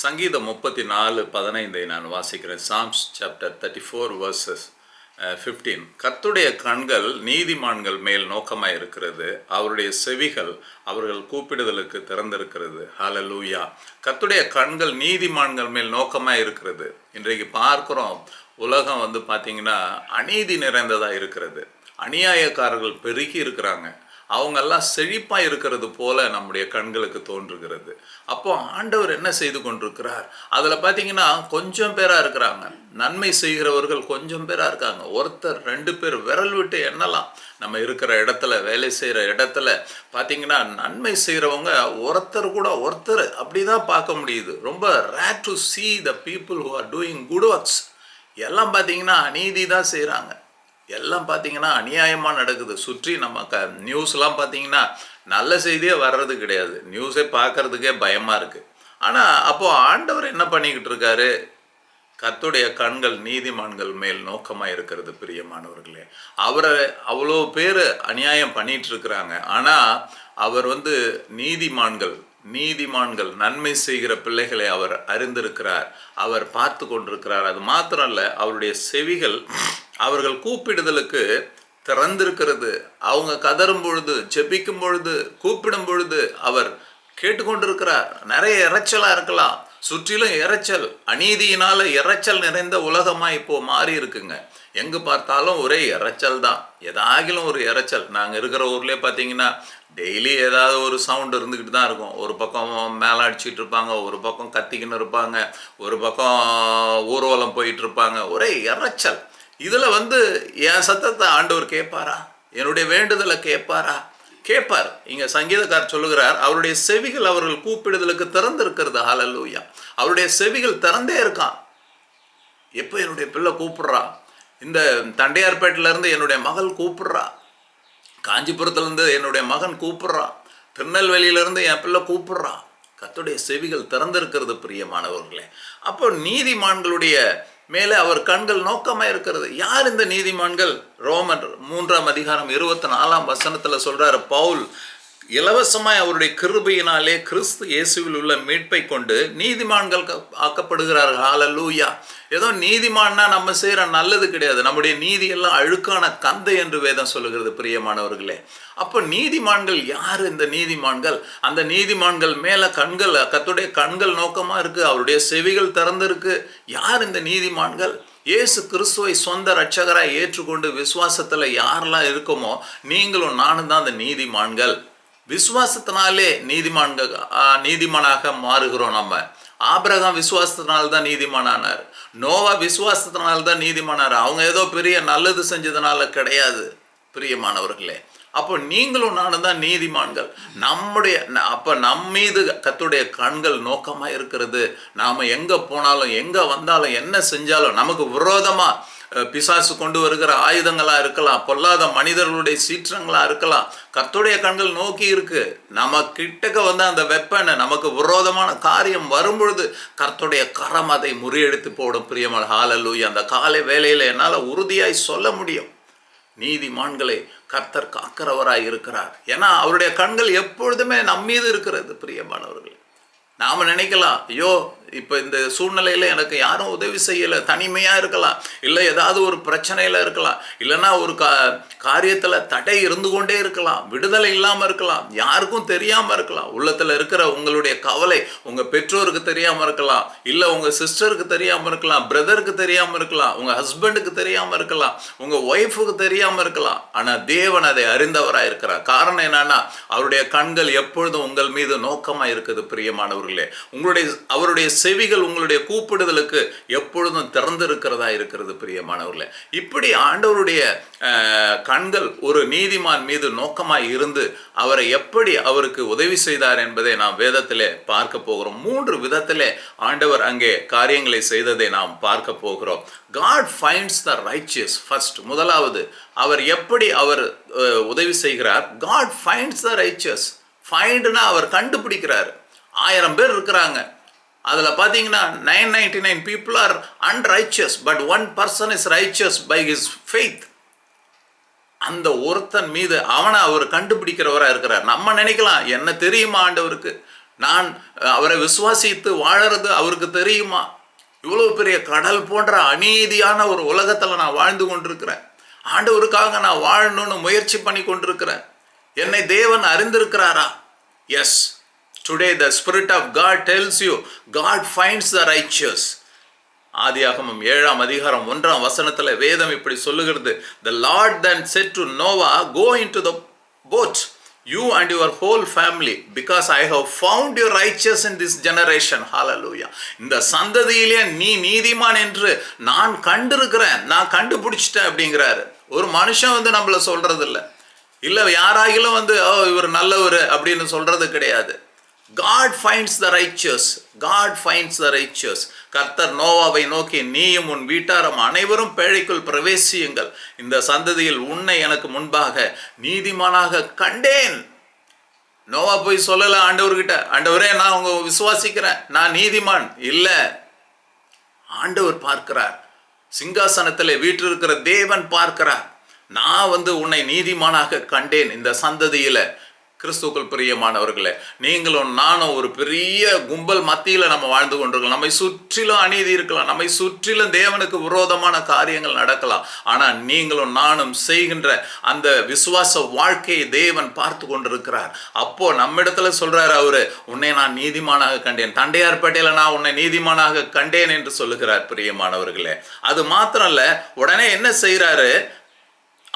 சங்கீதம் 34:15 நான் வாசிக்கிறேன். Psalms chapter 34 verses 15. கர்த்தருடைய கண்கள் நீதிமான்கள் மேல் நோக்கமாய் இருக்கிறது, அவருடைய செவிகள் அவர்கள் கூப்பிடுதலுக்கு திறந்திருக்கிறது. ஹல்லேலூயா. கர்த்தருடைய கண்கள் நீதிமான்கள் மேல் நோக்கமாய் இருக்கிறது. இன்றைக்கு பார்க்கிறோம், உலகம் பார்த்தீங்கன்னா அநீதி நிறைந்ததாக இருக்கிறது. அநியாயக்காரர்கள் பெருகி இருக்கிறாங்க. அவங்கெல்லாம் செழிப்பாக இருக்கிறது போல நம்முடைய கண்களுக்கு தோன்றுகிறது. அப்போ ஆண்டவர் என்ன செய்து கொண்டிருக்கிறார்? அதில் பார்த்தீங்கன்னா கொஞ்சம் பேராக இருக்கிறாங்க. நன்மை செய்கிறவர்கள் கொஞ்சம் பேராக இருக்காங்க. ஒருத்தர் 2 பேர் விரல் விட்டு எண்ணலாம். நம்ம இருக்கிற இடத்துல, வேலை செய்கிற இடத்துல பார்த்தீங்கன்னா நன்மை செய்கிறவங்க ஒருத்தர் அப்படி தான் பார்க்க முடியுது. ரொம்ப rare to see the people who are doing good works. எல்லாம் பார்த்தீங்கன்னா அநீதி தான் செய்கிறாங்க. எல்லாம் பார்த்தீங்கன்னா அநியாயமாக நடக்குது. சுற்றி நம்ம நியூஸ்லாம் பார்த்தீங்கன்னா நல்ல செய்தியே வர்றது கிடையாது. நியூஸே பார்க்கறதுக்கே பயமாக இருக்குது. ஆனால் அப்போது ஆண்டவர் என்ன பண்ணிக்கிட்டு இருக்காரு? கர்த்தருடைய கண்கள் நீதிமான்கள் மேல் நோக்கமாக இருக்கிறது. பிரியமானவர்களே, அவரை அவ்வளோ பேர் அநியாயம் பண்ணிகிட்டு இருக்கிறாங்க. ஆனால் அவர் நீதிமான்கள் நன்மை செய்கிற பிள்ளைகளை அவர் அறிந்திருக்கிறார், அவர் பார்த்து கொண்டிருக்கிறார். அது மாத்திரம் இல்லை, அவருடைய செவிகள் அவர்கள் கூப்பிடுதலுக்கு திறந்திருக்கிறது. அவங்க கதறும் பொழுது, ஜெபிக்கும் பொழுது, கூப்பிடும் பொழுது அவர் கேட்டுக்கொண்டிருக்கிறார். நிறைய இறைச்சலாக இருக்கலாம், சுற்றிலும் இறைச்சல், அநீதியினால இறைச்சல் நிறைந்த உலகமாக இப்போது மாறி இருக்குங்க. எங்கே பார்த்தாலும் ஒரே இறைச்சல் தான், ஏதாகிலும் ஒரு இறைச்சல். நாங்கள் இருக்கிற ஊர்லேயே பார்த்தீங்கன்னா டெய்லி ஏதாவது ஒரு சவுண்டு இருந்துக்கிட்டு தான் இருக்கும். ஒரு பக்கம் மேலே அடிச்சுட்டு இருப்பாங்க, ஒரு பக்கம் கத்திக்கின்னு இருப்பாங்க, ஒரு பக்கம் ஊர்வலம் போயிட்டு இருப்பாங்க, ஒரே இறைச்சல். இதில் என் சத்தத்தை ஆண்டவர் கேட்பாரா? என்னுடைய வேண்டுதலை கேட்பாரா? கேட்பார். இங்கே சங்கீதக்காரர் சொல்லுகிறார், அவருடைய செவிகள் அவர்கள் கூப்பிடுதலுக்கு திறந்து இருக்கிறது. ஹல்லேலூயா. அவருடைய செவிகள் திறந்தே இருக்கான். எப்போ என்னுடைய பிள்ளை கூப்பிடுறா? இந்த தண்டையார்பேட்டிலேருந்து என்னுடைய மகள் கூப்பிடுறா, காஞ்சிபுரத்துலேருந்து என்னுடைய மகன் கூப்பிடுறான், திருநெல்வேலியிலேருந்து என் பிள்ளை கூப்பிடுறான். கர்த்தருடைய செவிகள் திறந்திருக்கிறது. பிரியமானவர்களே, அப்போ நீதிமான்களுடைய மேலே அவர் கண்கள் நோக்கமாக இருக்கிறது. யார் இந்த நீதிமான்கள்? ரோமர் 3:24 சொல்கிறார் பவுல், இலவசமாய் அவருடைய கிருபையினாலே கிறிஸ்து இயேசுவில் உள்ள மீட்பை கொண்டு நீதிமான்கள் ஆக்கப்படுகிறார்கள். ஹல்லேலூயா. ஏதோ நீதிமான்னா நம்ம செய்கிற நல்லது கிடையாது. நம்முடைய நீதி எல்லாம் அழுக்கான கந்தை என்று வேதம் சொல்லுகிறது. பிரியமானவர்களே, அப்போ நீதிமான்கள் யார்? இந்த நீதிமான்கள், அந்த நீதிமான்கள் மேலே கண்கள், கர்த்தருடைய கண்கள் நோக்கமாக இருக்குது, அவருடைய செவிகள் திறந்திருக்கு. யார் இந்த நீதிமான்கள்? இயேசு கிறிஸ்துவை சொந்த இரட்சகராய் ஏற்றுக்கொண்டு விசுவாசத்தில் யாரெல்லாம் இருக்குமோ நீங்களும் நானும் தான் அந்த நீதிமான்கள். விசுவாசத்தினாலே நீதிமானாக மாறுகிறோம். நம்ம ஆபிரகாம் விசுவாசத்தினால்தான் நீதிமானானார். நோவா விசுவாசத்தினால்தான் நீதிமானார். அவங்க ஏதோ பெரிய நல்லது செஞ்சதுனால கிடையாது. பிரியமானவர்களே, அப்போ நீங்களும் நானும் தான் நீதிமான்கள். நம் மீது கர்த்தருடைய கண்கள் நோக்கமாக இருக்கிறது. நாம் எங்கே போனாலும், எங்கே வந்தாலும், என்ன செஞ்சாலும், நமக்கு விரோதமாக பிசாசு கொண்டு வருகிற ஆயுதங்களாக இருக்கலாம், பொல்லாத மனிதர்களுடைய சீற்றங்களாக இருக்கலாம், கர்த்தருடைய கண்கள் நோக்கி இருக்கு. நம்ம கிட்டக்க அந்த வெப்பனை, நமக்கு விரோதமான காரியம் வரும்பொழுது கர்த்தருடைய கரம் அதை முறியடித்து போடும். பிரியமான ஹல்லேலூயா. அந்த காலை வேளையில் என்னால் உறுதியாய் சொல்ல முடியும், நீதிமான்களை கர்த்தர் காக்கிறவராய் இருக்கிறார். ஏன்னா அவருடைய கண்கள் எப்பொழுதுமே நம்மீது இருக்கிறது. பிரியமானவர்கள், நாம் நினைக்கலாம், ஐயோ இப்போ இந்த சூழ்நிலையில் எனக்கு யாரும் உதவி செய்யலை, தனிமையாக இருக்கலாம், இல்லை ஏதாவது ஒரு பிரச்சனையில் இருக்கலாம், இல்லைன்னா ஒரு காரியத்தில் தடை இருந்து கொண்டே இருக்கலாம், விடுதலை இல்லாமல் இருக்கலாம், யாருக்கும் தெரியாமல் இருக்கலாம். உள்ளத்தில் இருக்கிற உங்களுடைய கவலை உங்கள் பெற்றோருக்கு தெரியாமல் இருக்கலாம், இல்லை உங்கள் சிஸ்டருக்கு தெரியாமல் இருக்கலாம், பிரதருக்கு தெரியாமல் இருக்கலாம், உங்கள் ஹஸ்பண்டுக்கு தெரியாமல் இருக்கலாம், உங்கள் ஒய்ஃபுக்கு தெரியாமல் இருக்கலாம். ஆனால் தேவன் அதை அறிந்தவராக இருக்கிறார். காரணம் என்னன்னா, அவருடைய கண்கள் எப்பொழுதும் உங்கள் மீது நோக்கமாக இருக்குது. பிரியமானவர்களே, அவருடைய செவிகள் உங்களுடைய கூப்பிடுதலுக்கு எப்பொழுதும் திறந்திருக்கிறதா இருக்கிறது. பிரியமானவர்களே, இப்படி ஆண்டவருடைய கண்கள் ஒரு நீதிமான் மீது நோக்கமாய் இருந்து அவரை எப்படி அவருக்கு உதவி செய்தார் என்பதை நாம் வேதத்திலே பார்க்க போகிறோம். 3 விதத்திலே ஆண்டவர் அங்கே காரியங்களை செய்ததை நாம் பார்க்க போகிறோம். God finds the righteous first. முதலாவது, அவர் எப்படி உதவி செய்கிறார்? God finds the righteous. ஃபைண்ட்னா அவர் கண்டுபிடிக்கிறார். 1000 பேர் இருக்கிறாங்க, அதில் பார்த்தீங்கன்னா 999 people are unrighteous, but one person is righteous by his faith. அந்த ஒருத்தன் மீது அவனை அவர் கண்டுபிடிக்கிறவராக இருக்கிறார். நம்ம நினைக்கலாம், என்ன தெரியுமா ஆண்டவருக்கு, நான் அவரை விசுவாசித்து வாழறது அவருக்கு தெரியுமா? இவ்வளவு பெரிய கடல் போன்ற அநீதியான ஒரு உலகத்துல நான் வாழ்ந்து கொண்டிருக்கிறேன். ஆண்டவருக்காக நான் வாழணும்னு முயற்சி பண்ணி கொண்டிருக்கிறேன். என்னை தேவன் அறிந்திருக்கிறாரா? Yes. Today the spirit of God tells you God finds the righteous. ஆதியாகமம் 7ஆம் அதிகாரம் 1ஆம் வசனத்துல வேதம் இப்படி சொல்லுகிறது. The Lord then said to Noah, go into the boat, you and your whole family, because I have found you righteous in this generation. Hallelujah. இந்த சந்ததியிலே நீ நீதிமான் என்று நான் கண்டிருக்கிறேன், நான் கண்டுபிடிச்சிட்டேன் அப்படிங்கிறாரு. ஒரு மனுஷன் வந்து நம்மள சொல்றது இல்ல யாராகிலும் வந்து இவர் நல்லவர் அப்படின்னு சொல்றது கிடையாது. God finds the righteous. God finds the righteous. கர்த்தர் நோவாவை நோக்கி, நீயும் உன் வீட்டாரும் அனைவரும் பேழைக்குள் பிரவேசியுங்கள், இந்த சந்ததியில் உன்னை எனக்கு முன்பாக நீதிமானாக கண்டேன். நோவா போய் சொல்லல ஆண்டவர்கிட்ட, ஆண்டவரே நான் உங்க விசுவாசிக்கிறேன், நான் நீதிமான் இல்ல. ஆண்டவர் பார்க்கிறார், சிங்காசனத்தில் வீற்றிருக்கிற தேவன் பார்க்கிறார். நான் வந்து உன்னை நீதிமானாக கண்டேன் இந்த சந்ததியில. கிறிஸ்துவுக்குள் பிரியமானவர்களே, நீங்களும் நானும் ஒரு பெரிய கும்பல் மத்தியில் நம்ம வாழ்ந்து கொண்டிருக்கலாம். நம்மை சுற்றிலும் அநீதி இருக்கலாம், நம்மை சுற்றிலும் தேவனுக்கு விரோதமான காரியங்கள் நடக்கலாம். ஆனால் நீங்களும் நானும் செய்கின்ற அந்த விசுவாச வாழ்க்கையை தேவன் பார்த்து கொண்டிருக்கிறார். அப்போ நம்மிடத்துல சொல்றாரு அவரு, உன்னை நான் நீதிமானாக கண்டேன், தண்டையார்பேட்டையில நான் உன்னை நீதிமானாக கண்டேன் என்று சொல்லுகிறார். பிரியமானவர்களே, அது மாத்திரம் இல்ல, உடனே என்ன செய்யறாரு?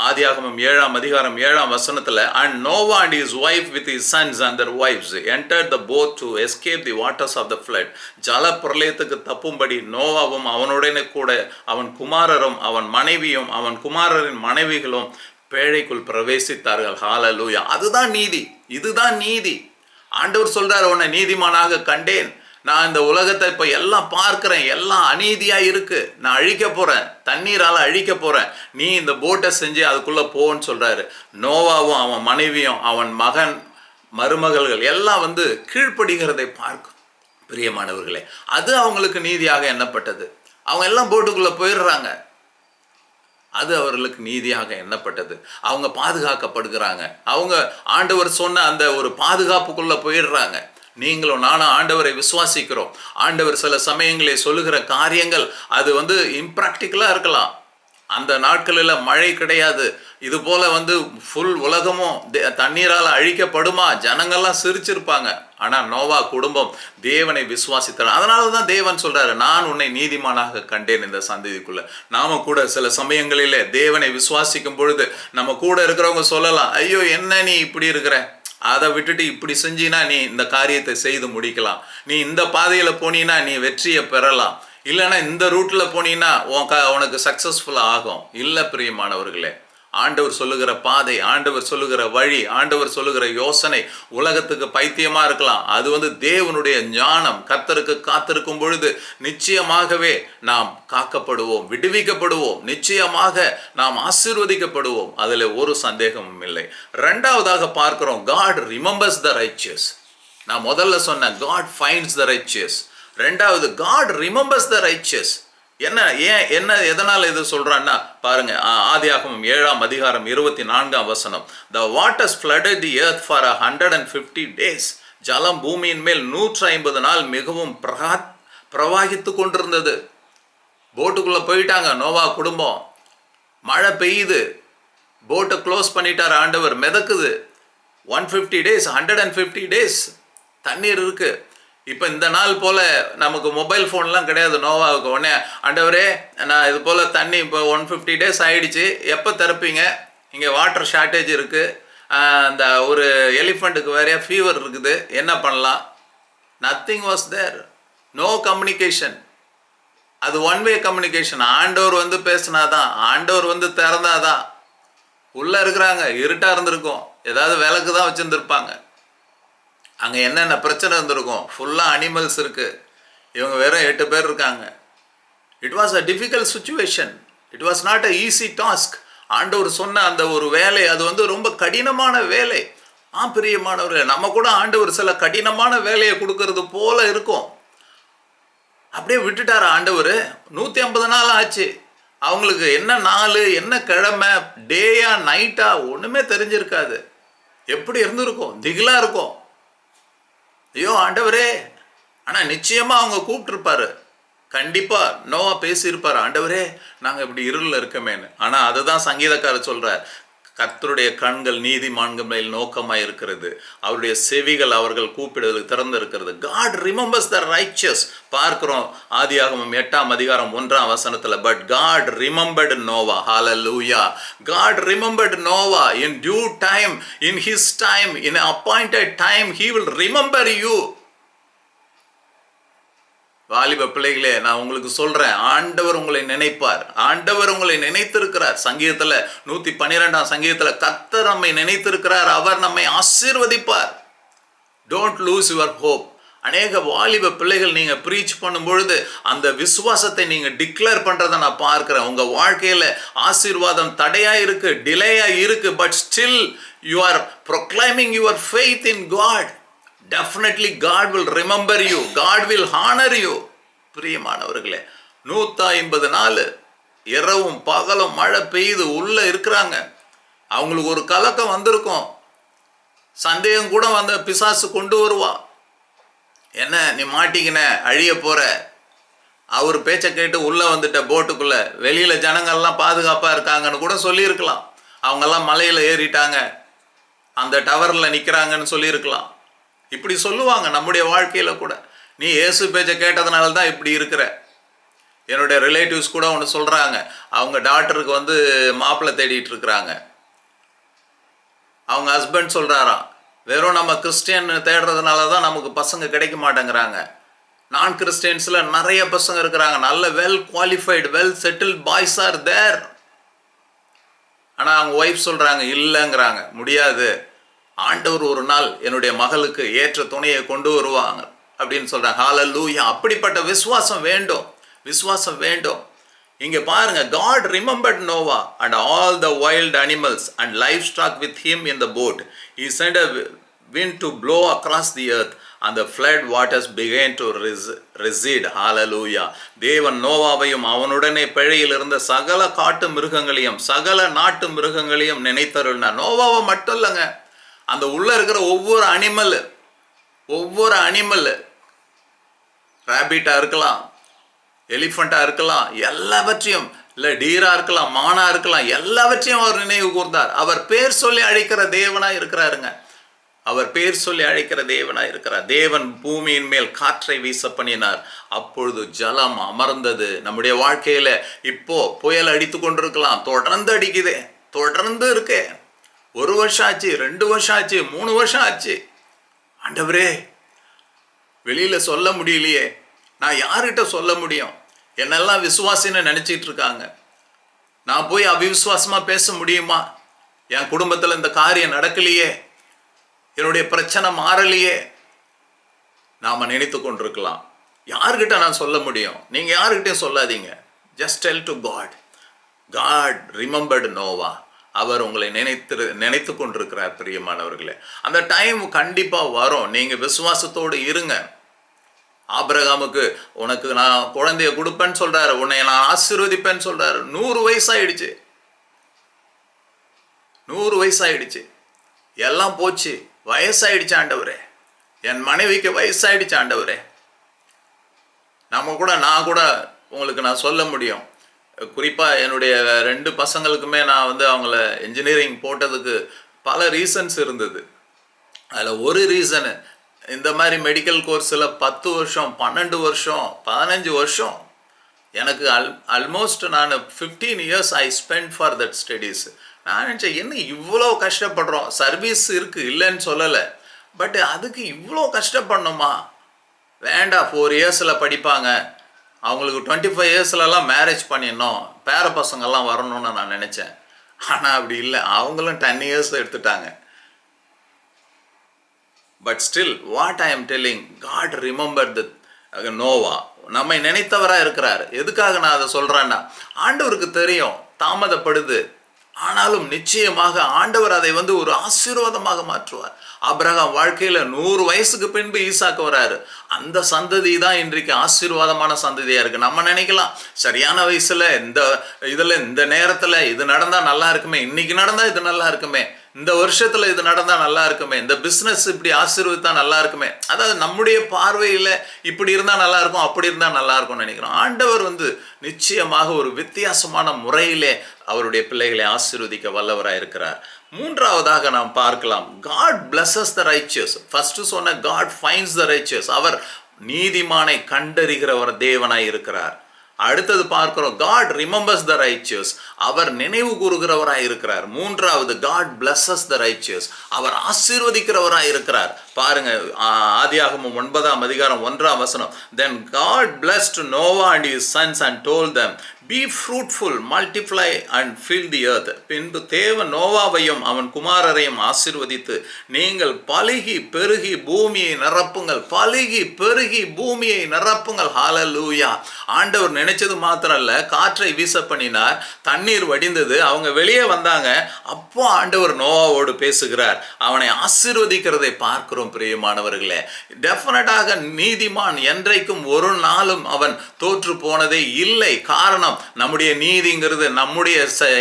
ஆதியாகமம் 7ஆம் அதிகாரம் 7ஆம் வசனத்துல, and Noah and his wife with his sons and their wives entered the boat to escape the waters of the flood. ஜல பிரளயத்துக்கு தப்பும்படி நோவாவும் அவனுடனே கூட அவன் குமாரரும் அவன் மனைவியும் அவன் குமாரரின் மனைவிகளும் பேழைக்குள் பிரவேசித்தார்கள். ஹalleluya. அதுதான் நீதி, இதுதான் நீதி. ஆண்டவர் சொல்றார், உன்னை நீதிமானாக கண்டேன். நான் இந்த உலகத்தை இப்போ எல்லாம் பார்க்குறேன், எல்லாம் அநீதியாக இருக்குது, நான் அழிக்க போகிறேன், தண்ணீரால் அழிக்க போகிறேன், நீ இந்த போட்டை செஞ்சு அதுக்குள்ளே போன்னு சொல்கிறாரு. நோவாவும் அவன் மனைவியும் அவன் மகன் மருமகள்கள் எல்லாம் வந்து கீழ்ப்படுகிறதை பார்க்கும். பிரியமானவர்களே, அது அவங்களுக்கு நீதியாக எண்ணப்பட்டது. அவங்க எல்லாம் போட்டுக்குள்ளே போயிடுறாங்க, அது அவர்களுக்கு நீதியாக எண்ணப்பட்டது. அவங்க பாதுகாக்கப்படுகிறாங்க, அவங்க ஆண்டவர் சொன்ன அந்த ஒரு பாதுகாப்புக்குள்ளே போயிடுறாங்க. நீங்களும் நானும் ஆண்டவரை விசுவாசிக்கிறோம். ஆண்டவர் சில சமயங்களில் சொல்லுகிற காரியங்கள் அது வந்து இம்ப்ராக்டிக்கலாக இருக்கலாம். அந்த நாட்களில் மழை கிடையாது, இது போல வந்து ஃபுல் உலகமும் தண்ணீரால் அழிக்கப்படுமா, ஜனங்கள்லாம் சிரிச்சிருப்பாங்க. ஆனால் நோவா குடும்பம் தேவனை விசுவாசித்தார். அதனால தான் தேவன் சொல்றாரு, நான் உன்னை நீதிமானாக கண்டேன் இந்த சந்ததிக்குள்ள. நாம கூட சில சமயங்களிலே தேவனை விசுவாசிக்கும் பொழுது நம்ம கூட இருக்கிறவங்க சொல்லலாம், ஐயோ என்ன நீ இப்படி இருக்கிற, அதை விட்டுட்டு இப்படி செஞ்சினா நீ இந்த காரியத்தை செய்து முடிக்கலாம், நீ இந்த பாதையில் போனீன்னா நீ வெற்றியை பெறலாம், இல்லைன்னா இந்த ரூட்டில் போனீங்கன்னா உனக்கு சக்ஸஸ்ஃபுல்லாக ஆகும். இல்லை பிரியமானவர்களே, ஆண்டவர் சொல்லுகிற பாதை, ஆண்டவர் சொல்லுகிற வழி, ஆண்டவர் சொல்லுகிற யோசனை உலகத்துக்கு பைத்தியமா இருக்கலாம். அது வந்து தேவனுடைய ஞானம். கர்த்தருக்கு காத்திருக்கும் பொழுது நிச்சயமாகவே நாம் காக்கப்படுவோம், விடுவிக்கப்படுவோம், நிச்சயமாக நாம் ஆசீர்வதிக்கப்படுவோம். அதில் ஒரு சந்தேகமும் இல்லை. ரெண்டாவதாக பார்க்கிறோம், God remembers the righteous. நான் முதல்ல சொன்ன God finds the righteous. ரெண்டாவது, God remembers the righteous. என்ன எதனால் இது சொல்றான்னா பாருங்க, ஆதியாகமம் 7ஆம் அதிகாரம் 24ஆம் வசனம். The waters flooded the earth for 150 days. ஜலம் பூமியின் மேல் 150 நாள் மிகவும் பிரவாகித்து கொண்டிருந்தது. போட்டுக்குள்ள போயிட்டாங்க நோவா குடும்பம். மழை பெய்யுது, போட்டை க்ளோஸ் பண்ணிட்டார் ஆண்டவர், மிதக்குது. 150 days, 150 days தண்ணீர் இருக்கு. இப்போ இந்த நாள் போல் நமக்கு மொபைல் ஃபோன்லாம் கிடையாது நோவாவுக்கு. உடனே ஆண்டவரே நான் இது போல் தண்ணி இப்போ 150 days ஆகிடுச்சு, எப்போ திறப்பீங்க, இங்கே வாட்டர் ஷார்ட்டேஜ் இருக்குது, அந்த ஒரு எலிஃபண்ட்டுக்கு வேறையா ஃபீவர் இருக்குது, என்ன பண்ணலாம்? Nothing was there, no communication. அது ஒன் வே கம்யூனிகேஷன். ஆண்டவர் வந்து பேசினாதான், ஆண்டவர் வந்து திறந்தாதான். உள்ளே இருக்கிறாங்க, இருட்டாக இருந்திருக்கும், ஏதாவது விளக்கு தான் வச்சுருந்துருப்பாங்க, அங்கே என்னென்ன பிரச்சனை இருந்திருக்கும், ஃபுல்லாக அனிமல்ஸ் இருக்குது, இவங்க வெறும் 8 பேர் இருக்காங்க. It was a difficult situation, it was not a easy task. ஆண்டவர் சொன்ன அந்த ஒரு வேலை அது வந்து ரொம்ப கடினமான வேலை. பிரியமானவர்கள், நம்ம கூட ஆண்டவர் சில கடினமான வேலையை கொடுக்கறது போல இருக்கும். அப்படியே விட்டுட்டார் ஆண்டவர். 150 நாள் ஆச்சு. அவங்களுக்கு என்ன நாள், என்ன கிழமை, டேயா நைட்டா ஒன்றுமே தெரிஞ்சிருக்காது. எப்படி இருந்திருக்கும், திகிலாக இருக்கும். ஐயோ ஆண்டவரே, ஆனா நிச்சயமா அவங்க கூப்பிட்டுருப்பாரு. கண்டிப்பா நோவா பேசியிருப்பார், ஆண்டவரே நாங்க இப்படி இருளில் இருக்கமேன்னு. ஆனா அதுதான் சங்கீதக்காரர் சொல்றார், கர்த்தருடைய கண்கள் நீதிமான்கள் மேல் நோக்கமாய் இருக்கிறது, அவருடைய செவிகள் அவர்கள் கூப்பிடுவதற்கு திறந்து இருக்கிறது. God remembers the righteous. பார்க்கிறோம் ஆதியாகமம் 8ஆம் அதிகாரம் 1ஆம் வசனத்துல, but God remembered Noah. Hallelujah. God remembered Noah in due time, in his time, in appointed time he will remember you. வாலிப பிள்ளைகளே, நான் உங்களுக்கு சொல்றேன், ஆண்டவர் உங்களை நினைப்பார். ஆண்டவர் உங்களை நினைத்திருக்கிறார். சங்கீதத்துல 112ஆம் சங்கீதத்துல கர்த்தர் நம்மை நினைத்திருக்கிறார், அவர் நம்மை ஆசீர்வதிப்பார். Don't lose your hope. அநேக வாலிப பிள்ளைகள் நீங்க ப்ரீச் பண்ணும் பொழுது அந்த விசுவாசத்தை நீங்க டிக்ளேர் பண்றதை நான் பார்க்கிறேன். உங்க வாழ்க்கையில ஆசீர்வாதம் தடையா இருக்கு, டிலேயா இருக்கு, but still you are proclaiming your faith in God. Definitely God will remember you. God will honor you. பிரியமானவர்களே, 150 நாள் இரவும் பகலும் மழை பெய்து உள்ள இருக்கிறாங்க. அவங்களுக்கு ஒரு கலக்கம் வந்திருக்கும், சந்தேகம் கூட வந்த பிசாசு கொண்டு வருவா. என்ன நீ மாட்டிக்கின, அழிய போற. அவர் பேச்சை கேட்டு உள்ள வந்துட்ட போட்டுக்குள்ள, வெளியில ஜனங்கள்லாம் பாதுகாப்பா இருக்காங்கன்னு கூட சொல்லியிருக்கலாம். அவங்கெல்லாம் மலையில ஏறிட்டாங்க, அந்த டவர்ல நிக்கிறாங்கன்னு சொல்லியிருக்கலாம். இப்படி சொல்லுவாங்க நம்முடைய வாழ்க்கையில கூட. நீ இயேசு பேச்சை கேட்டதுனால தான் இப்படி இருக்கிற. என்னுடைய ரிலேட்டிவ்ஸ் கூட ஒன்று சொல்றாங்க, அவங்க டாக்டருக்கு வந்து மாப்பிள்ளை தேடிட்டு இருக்கிறாங்க. அவங்க ஹஸ்பண்ட் சொல்றாராம், வெறும் நம்ம கிறிஸ்டியன் தேடுறதுனால தான் நமக்கு பசங்க கிடைக்க மாட்டேங்கிறாங்க. நான் கிறிஸ்டியன்ஸ்ல நிறைய பசங்க இருக்கிறாங்க, நல்ல well qualified well settled boys are there. ஆனா அவங்க ஒய்ஃப் சொல்றாங்க இல்லைங்கிறாங்க, முடியாது, ஆண்டவர் ஒரு நாள் என்னுடைய மகளுக்கு ஏற்ற துணையை கொண்டு வருவாங்க அப்படின்னு சொல்றாங்க. ஹalleluya. அப்படிப்பட்ட விசுவாசம் வேண்டும், விசுவாசம் வேண்டும். இங்க பாருங்க, God remembered Noah and all the wild animals and livestock with him in the boat. He sent a wind to blow across the earth and the flood waters began to recede. Hallelujah. தேவன் நோவாவையும் அவனுடனே பிழையில் இருந்த சகல காட்டு மிருகங்களையும் சகல நாட்டு மிருகங்களையும் நினைத்தருளினார். நோவாவை மட்டும் இல்லைங்க, அந்த உள்ள இருக்கிற ஒவ்வொரு அனிமல், ராபிட்டா இருக்கலாம், எலிஃபண்டா இருக்கலாம், எல்லாவற்றையும், இல்லை டீரா இருக்கலாம், மானா இருக்கலாம், எல்லாவற்றையும் அவர் நினைவு கூர்ந்தார். அவர் பேர் சொல்லி அழைக்கிற தேவனா இருக்கிறாருங்க. அவர் பேர் சொல்லி அழைக்கிற தேவனா இருக்கிறார். தேவன் பூமியின் மேல் காற்றை வீச பண்ணினார், அப்பொழுது ஜலம் அமர்ந்தது. நம்முடைய வாழ்க்கையில இப்போ புயல் அடித்து கொண்டிருக்கலாம், தொடர்ந்து அடிக்குதே, தொடர்ந்து இருக்கே. 1 வருஷம் ஆச்சு, 2 வருஷம் ஆச்சு, 3 வருஷம் ஆச்சு. ஆண்டவரே வெளியில சொல்ல முடியலையே, நான் யார்கிட்ட சொல்ல முடியும்? என்னெல்லாம் விசுவாசின்னு நினைச்சிட்டு இருக்காங்க. நான் போய் அவிசுவாசமா பேச முடியுமா? என் குடும்பத்தில் இந்த காரியம் நடக்கலையே, என்னுடைய பிரச்சனை மாறலையே, நாம நினைத்து கொண்டிருக்கலாம். யார்கிட்ட நான் சொல்ல முடியும்? நீங்க யார்கிட்டையும் சொல்லாதீங்க. Just tell to God. God remembered Noah. அவர் உங்களை நினைத்து கொண்டிருக்கிறார். பிரியமானவர்களே, அந்த டைம் கண்டிப்பா வரும். நீங்க விசுவாசத்தோடு இருங்க. ஆபிரகாமுக்கு உனக்கு நான் குழந்தைய கொடுப்பேன்னு சொல்றாரு, உன்னை நான் ஆசீர்வதிப்பேன்னு சொல்றாரு. 100 வயசாயிடுச்சு, 100 வயசாயிடுச்சு, எல்லாம் போச்சு, வயசாயிடுச்சு ஆண்டவரே, என் மனைவிக்கு வயசாயிடுச்சு ஆண்டவரே. நான் கூட உங்களுக்கு நான் சொல்ல முடியும். குறிப்பாக என்னுடைய 2 பசங்களுக்குமே நான் வந்து அவங்கள இன்ஜினியரிங் போட்டதுக்கு பல ரீசன்ஸ் இருந்தது. அதில் ஒரு ரீசனு, இந்த மாதிரி மெடிக்கல் கோர்ஸில் 10 வருஷம் 12 வருஷம் 15 வருஷம் எனக்கு ஆல்மோஸ்ட் நான் 15 years I spend for that studies. நான் நினச்சேன், என்ன இவ்வளோ கஷ்டப்படுறோம், சர்வீஸ் இருக்குது இல்லைன்னு சொல்லலை, பட் அதுக்கு இவ்வளோ கஷ்டப்படணுமா? வேண்டாம், 4 yearsல படிப்பாங்க, அவங்களுக்கு 25 yearsலலாம் மேரேஜ் பண்ணிடணும், பேர பசங்கள்லாம் வரணும்னு நான் நினச்சேன். ஆனால் அப்படி இல்லை, அவங்களும் 10 years எடுத்துட்டாங்க. But still what I am telling, God remember the Noah. நம்மை நினைத்தவராக இருக்கிறார். எதுக்காக நான் அதை சொல்கிறேன்னா, ஆண்டவருக்கு தெரியும் தாமதப்படுது, ஆனாலும் நிச்சயமாக ஆண்டவர் அதை வந்து ஒரு ஆசீர்வாதமாக மாற்றுவார். ஆபிரகாம் வாழ்க்கையில 100 வயசுக்கு பின்பு ஈசாக்கு வராரு. அந்த சந்ததி தான் இன்றைக்கு ஆசீர்வாதமான சந்ததியா இருக்கு. நம்ம நினைக்கலாம், சரியான வயசுல இந்த நேரத்துல இது நடந்தா நல்லா இருக்குமே, இன்னைக்கு நடந்தா இது நல்லா இருக்குமே, இந்த வருஷத்துல இது நடந்தா நல்லா இருக்குமே, இந்த பிசினஸ் இப்படி ஆசீர்வதித்தா நல்லா இருக்குமே. அதாவது நம்முடைய பார்வையில இப்படி இருந்தா நல்லா இருக்கும், அப்படி இருந்தா நல்லா இருக்கும்னு நினைக்கிறோம். ஆண்டவர் நிச்சயமாக ஒரு வித்தியாசமான முறையிலே அவருடைய பிள்ளைகளை ஆசீர்வதிக்க வல்லவராய் இருக்கிறார். மூன்றாவதாக நாம் பார்க்கலாம், God blesses the righteous. First சொன்ன God finds the righteous. அவர் நீதிமானை கண்டறிகிறவர் தேவனாய் இருக்கிறார். அடுத்தது பார்க்கிறோம், God remembers the righteous. அவர் நினைவு கூறுகிறவராய் இருக்கிறார். மூன்றாவது, God blesses the righteous. அவர் ஆசீர்வதிக்கிறவராய் இருக்கிறார். பாருங்க, ஆதியாகமம் 9ஆம் அதிகாரம் 1ஆம் வசனம். Then God blessed Noah and his sons and told them, be fruitful, multiply and fill the earth. பின்பு தேவன் நோவாவையும் அவன் குமாரரையும் ஆசீர்வதித்து, நீங்கள் பலுகி பெருகி பூமியை நிரப்புங்கள், பலுகி பெருகி பூமியை நிரப்புங்கள். ஹalleluya. ஆண்டவர் நினைச்சது மாத்திரம் இல்ல, காற்றை வீச பண்ணினார், தண்ணீர் வடிந்தது, அவங்க வெளியே வந்தாங்க. அப்போ ஆண்டவர் நோவாவோடு பேசுகிறார், அவனை ஆசீர்வதிக்கிறதை பார்க்கிறோம். பிரியமானவர்களே, டெஃபினட்டாக நீதிமான் என்றைக்கும் ஒரு நாளும் அவன் தோற்று போனதே இல்லை. காரணம், நம்முடைய நீதிங்கிறது நம்முடைய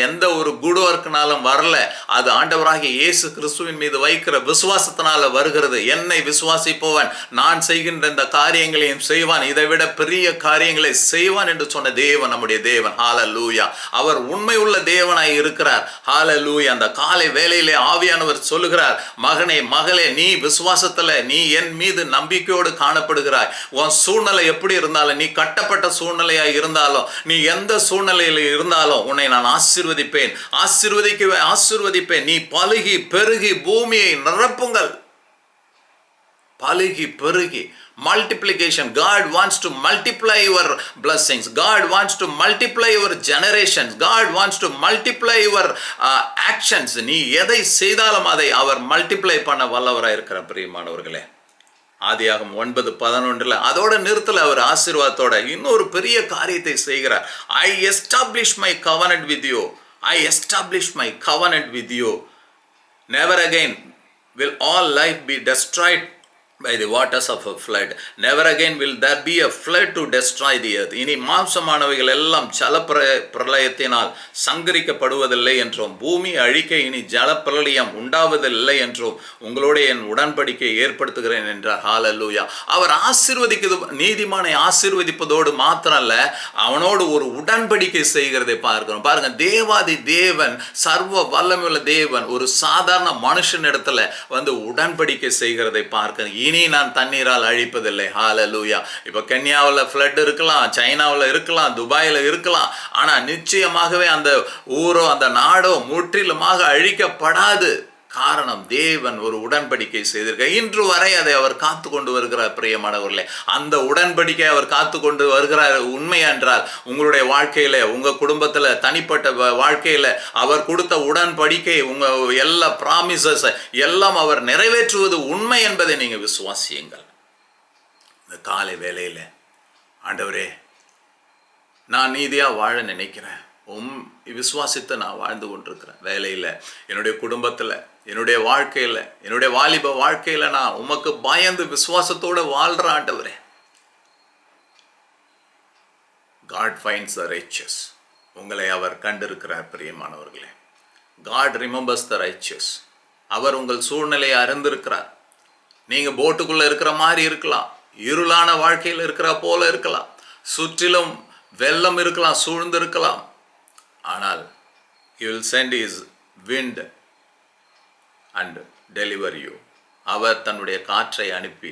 எந்த ஒரு குட் ஒர்க்னாலும் வரல, அது ஆண்டவராகிய இயேசு கிறிஸ்துவின் மீது வைக்கிற விசுவாசத்தினால வருகிறது. என்னை விசுவாசிப்பவன் நான் செய்கின்ற இந்த காரியங்களையும் செய்வான், இதை விட பெரிய காரியங்களை செய்வான் என்று சொன்ன தேவன் நம்முடைய தேவன். ஹalleluya. அவர் உண்மை உள்ள தேவனாய் இருக்கிறார். ஹalleluya. அந்த காலை வேளையிலே ஆவியானவர் சொல்லுகிறார், மகனே மகளே, நீ விசுவாசத்துல நீ என் மீது நம்பிக்கையோடு காணப்படுகிறாய். உன் சூழ்நிலை எப்படி இருந்தாலும், நீ கட்டப்பட்ட சூழ்நிலையா இருந்தாலும், நீ எந்த சூழ்நிலையில் இருந்தாலும் உன்னை நான் ஆசீர்வதிப்பேன், ஆசீர்வதிப்பேன். நீ பலுகி பெருகி பூமியை நிரப்புங்கள். பலுகி பெருகி, multiplication. God wants to multiply your blessings. God wants to multiply your generations. God wants to multiply your actions. நீ எதை செய்தாலும் அதை அவர் மல்டிப்ளை பண்ண வல்லவராக இருக்கிற பிரியமானவர்களே. ஆதியாகமம் 9:11 அதோட நிறுத்தல. அவர் ஆசீர்வாதத்தோட இன்னொரு பெரிய காரியத்தை செய்கிறார். I establish my covenant with you. I establish my covenant with you. Never again will all life be destroyed by the waters of a flood. Never again will there be a flood to destroy the earth. இனி மாம்சமானவைகள் எல்லாம் ஜல பிரளயத்தினால் சங்கரிக்கப்படுவதில்லை என்றும், பூமி அழிக்க இனி ஜல பிரளயம் உண்டாவதில்லை என்றும் உங்களோட என் உடன்படிக்கை ஏற்படுத்துகிறேன் என்றார். ஹalleluya. அவர் நீதிமானை ஆசீர்வதிப்பதோடு மாத்திரமல்ல, அவனோடு ஒரு உடன்படிக்கை செய்கிறதை பார்க்கிறோம். பாருங்க, தேவாதி தேவன், சர்வ வல்லமையுள்ள தேவன் ஒரு சாதாரண மனுஷனிடத்துல உடன்படிக்கை செய்கிறதை பார்க்கிறோம். இனி நான் தண்ணீரால் அழிப்பதில்லை. ஹalleluya. இப்போ கென்யாவில் ஃப்ளட் இருக்கலாம், சைனாவில் இருக்கலாம், துபாயில் இருக்கலாம், ஆனால் நிச்சயமாகவே அந்த ஊரோ அந்த நாடோ முற்றிலுமாக அழிக்கப்படாது. காரணம், தேவன் ஒரு உடன்படிக்கை செய்திருக்க. இன்று வரை அதை அவர் காத்து கொண்டு வருகிறார். பிரியமானவர்களே, அந்த உடன்படிக்கை அவர் காத்து கொண்டு வருகிறார். உண்மை என்றால் உங்களுடைய வாழ்க்கையில, உங்க குடும்பத்துல, தனிப்பட்ட வாழ்க்கையில அவர் கொடுத்த உடன்படிக்கை, உங்க எல்லா ப்ராமிசஸ் எல்லாம் அவர் நிறைவேற்றுவது உண்மை என்பதை நீங்க விசுவாசியுங்கள். இந்த காலை வேளையில, ஆண்டவரே, நான் நீதியா வாழ நினைக்கிறேன், விசுவாசித்து நான் வாழ்ந்து கொண்டிருக்கிறேன். வேலையில், என்னுடைய குடும்பத்தில், என்னுடைய வாழ்க்கையில், என்னுடைய வாலிப வாழ்க்கையில் நான் உமக்கு பயந்து விசுவாசத்தோடு வாழ்கிற ஆண்டவரே. God finds the righteous. உங்களை அவர் கண்டிருக்கிறார். பிரியமானவர்களே, God remembers the righteous. அவர் உங்கள் சூழ்நிலையை அறிந்திருக்கிறார். நீங்கள் போட்டுக்குள்ளே இருக்கிற மாதிரி இருக்கலாம், இருளான வாழ்க்கையில் இருக்கிற போல இருக்கலாம், சுற்றிலும் வெள்ளம் இருக்கலாம், சூழ்ந்து இருக்கலாம். ஆனால் he will send his wind and deliver you. அவர் தன்னுடைய காற்றை அனுப்பி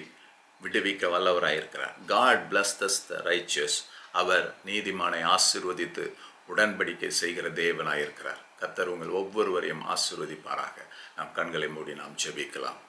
விடுவிக்க வல்லவராயிருக்கிறார். God blesses the righteous. அவர் நீதிமானை ஆசீர்வதித்து உடன்படிக்கை செய்கிற தேவனாயிருக்கிறார். கர்த்தர் உங்கள் ஒவ்வொருவரையும் ஆசீர்வதிப்பாராக. நாம் கண்களை மூடி நாம் ஜெபிக்கலாம்.